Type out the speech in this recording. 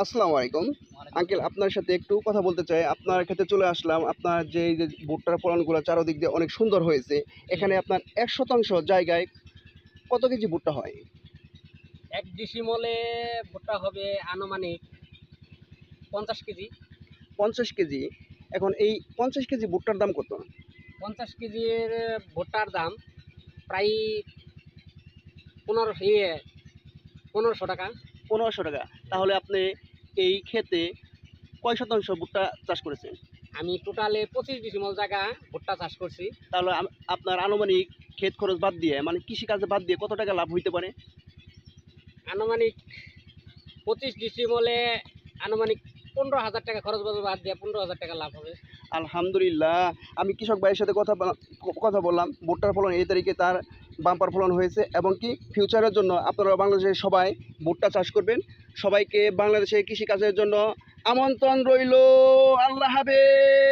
আসসালামু আলাইকুম আঙ্কেল, আপনার সাথে একটু কথা বলতে চাই। আপনার ক্ষেত্রে চলে আসলাম। আপনার যে ভুট্টার ফলনগুলো চারদিক দিয়ে অনেক সুন্দর হয়েছে। জি, এখানে জি। আপনার ১% জায়গায় কত কেজি ভুট্টা হয়? ১ ডিসিমলে ভুট্টা হবে আনুমানিক ৫০ কেজি। ৫০ কেজি। এখন এই ৫০ কেজি ভুট্টার দাম কত? ৫০ কেজির ভুট্টার দাম প্রায় ১৫০০ টাকা। ১৫০০ টাকা। তাহলে আপনি এই ক্ষেতে কয় শতাংশ ভুট্টা চাষ করেছেন? আমি টোটালে ২৫ ডিসিমল জায়গা ভুট্টা চাষ করছি। তাহলে আপনার আনুমানিক ক্ষেত খরচ বাদ দিয়ে, মানে কৃষিকাজে বাদ দিয়ে কত টাকা লাভ হইতে পারে? আনুমানিক ২৫ ডিসিমলে আনুমানিক ১৫,০০০ টাকা খরচ বাদ দিয়ে ১৫,০০০ টাকা লাভ হবে। আলহামদুলিল্লাহ। আমি কৃষক ভাইয়ের সাথে কথা বললাম। ভুট্টার ফলন এই তারিখে তার বাম্পার ফলন হয়েছে এবং কি ফিউচারের জন্য আপনারা বাংলাদেশের সবাই ভুট্টা চাষ করবেন। সবাইকে বাংলাদেশে কৃষিকাজের জন্য আমন্ত্রণ রইল। আল্লাহ হাফেজ।